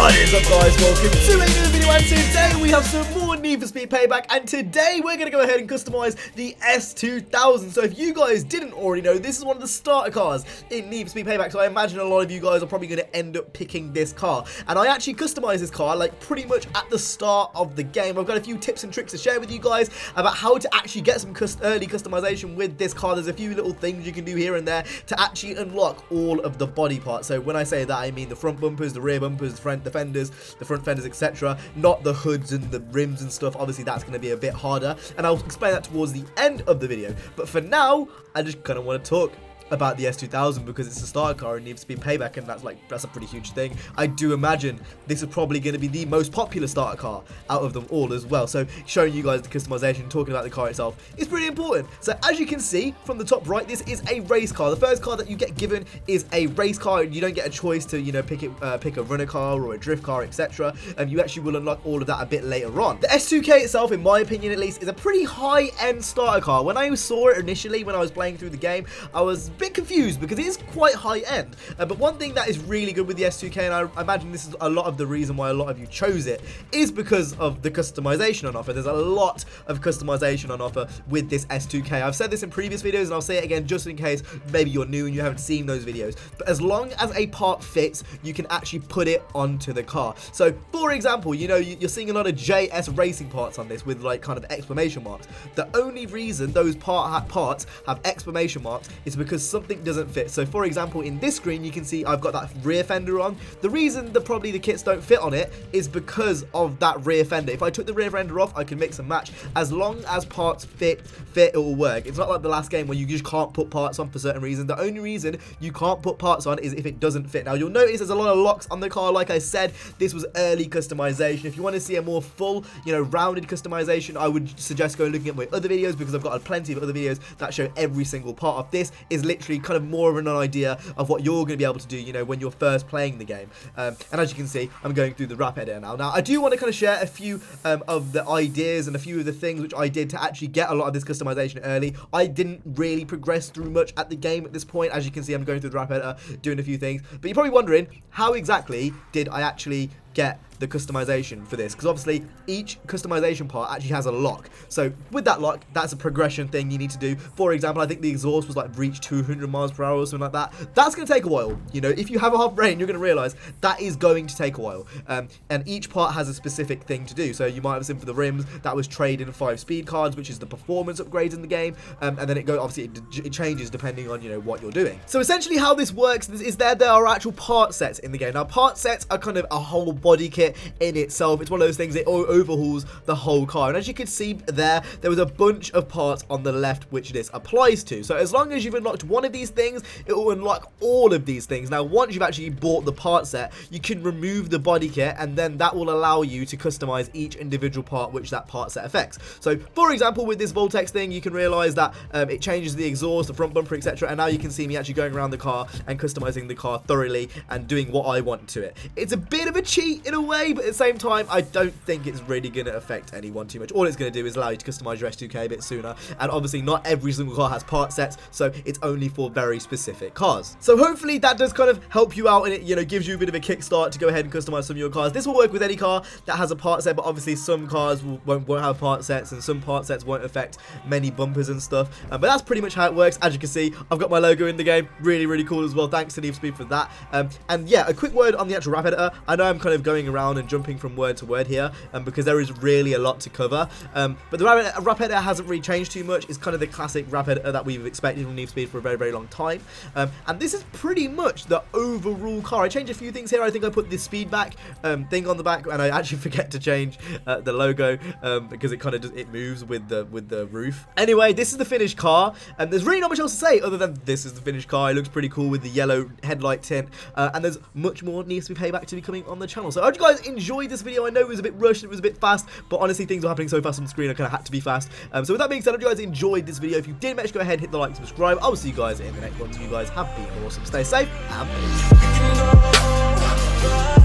What is up, guys? Welcome to a new video, and today we have some more Need for Speed Payback, and today we're going to go ahead and customize the S2000. So if you guys didn't already know, this is one of the starter cars in Need for Speed Payback, so I imagine a lot of you guys are probably going to end up picking this car. And I actually customized this car like pretty much at the start of the game. I've got a few tips and tricks to share with you guys about how to actually get some early customization with this car. There's a few little things you can do here and there to actually unlock all of the body parts. So when I say that, I mean the front bumpers, the rear bumpers, the fenders, the front fenders, etc. Not the hoods and the rims and stuff. Obviously, that's going to be a bit harder, and I'll explain that towards the end of the video. But for now, I just kind of want to talk about the S2000 because it's a starter car and Need for Speed Payback, and that's a pretty huge thing. I do imagine this is probably going to be the most popular starter car out of them all as well. So showing you guys the customization, talking about the car itself is pretty important. So as you can see from the top right, this is a race car. The first car that you get given is a race car, and you don't get a choice to, you know, pick a runner car or a drift car, etc. And you actually will unlock all of that a bit later on. The S2K itself, in my opinion at least, is a pretty high-end starter car. When I saw it initially, when I was playing through the game, I was bit confused because it is quite high end, but one thing that is really good with the S2K, and I imagine this is a lot of the reason why a lot of you chose it, is because of the customization on offer. There's a lot of customization on offer with this S2K. I've said this in previous videos and I'll say it again just in case maybe you're new and you haven't seen those videos, but as long as a part fits, you can actually put it onto the car. So for example, you know, you're seeing a lot of JS racing parts on this with like kind of exclamation marks. The only reason those parts have exclamation marks is because something doesn't fit. So for example, in this screen you can see I've got that rear fender on. The reason probably the kits don't fit on it is because of that rear fender. If I took the rear fender off, I can mix and match. As long as parts fit, it will work. It's not like the last game where you just can't put parts on for certain reasons. The only reason you can't put parts on is if it doesn't fit. Now you'll notice there's a lot of locks on the car. Like I said, this was early customization. If you want to see a more full, you know, rounded customization, I would suggest going looking at my other videos, because I've got plenty of other videos that show every single part of this. Is literally kind of more of an idea of what you're going to be able to do, you know, when you're first playing the game. And as you can see, I'm going through the wrap editor now. Now, I do want to kind of share a few of the ideas and a few of the things which I did to actually get a lot of this customization early. I didn't really progress through much at the game at this point. As you can see, I'm going through the wrap editor, doing a few things. But you're probably wondering, how exactly did I actually get the customization for this? Because obviously each customization part actually has a lock. So with that lock, that's a progression thing you need to do. For example, I think the exhaust was like reach 200 miles per hour or something like that. That's going to take a while. You know, if you have a half brain, you're going to realize that is going to take a while. And each part has a specific thing to do. So you might have seen for the rims, that was trading 5 speed cards, which is the performance upgrades in the game. And then it goes, obviously it changes depending on, you know, what you're doing. So essentially how this works is there are actual part sets in the game. Now part sets are kind of a whole body kit in itself. It's one of those things that overhauls the whole car, and as you can see there was a bunch of parts on the left which this applies to. So as long as you've unlocked one of these things, it will unlock all of these things. Now once you've actually bought the part set, you can remove the body kit, and then that will allow you to customize each individual part which that part set affects. So for example, with this Voltex thing, you can realize that it changes the exhaust, the front bumper, etc. And now you can see me actually going around the car and customizing the car thoroughly and doing what I want to it. It's a bit of a cheat in a way, but at the same time, I don't think it's really going to affect anyone too much. All it's going to do is allow you to customize your S2K a bit sooner, and obviously not every single car has part sets, so it's only for very specific cars. So hopefully that does kind of help you out, and it, you know, gives you a bit of a kickstart to go ahead and customize some of your cars. This will work with any car that has a part set, but obviously some cars won't have part sets, and some part sets won't affect many bumpers and stuff. But that's pretty much how it works. As you can see, I've got my logo in the game. Really, really cool as well. Thanks to Need for Speed for that. And yeah, a quick word on the actual wrap editor. I know I'm kind of going around and jumping from word to word here, because there is really a lot to cover. But the wrap editor hasn't really changed too much. It's kind of the classic wrap editor that we've expected from Need for Speed for a very, very long time. And this is pretty much the overall car. I changed a few things here. I think I put this feedback thing on the back, and I actually forget to change the logo because it kind of it moves with the roof. Anyway, this is the finished car, and there's really not much else to say other than this is the finished car. It looks pretty cool with the yellow headlight tint, and there's much more Need for Speed Payback to be coming on the channel. So I hope you guys enjoyed this video. I know it was a bit rushed, it was a bit fast, but honestly things were happening so fast on the screen I kind of had to be fast. So with that being said, I hope you guys enjoyed this video. If you did, make sure to go ahead, hit the like, subscribe. I will see you guys in the next one. You guys have been awesome. Stay safe and peace.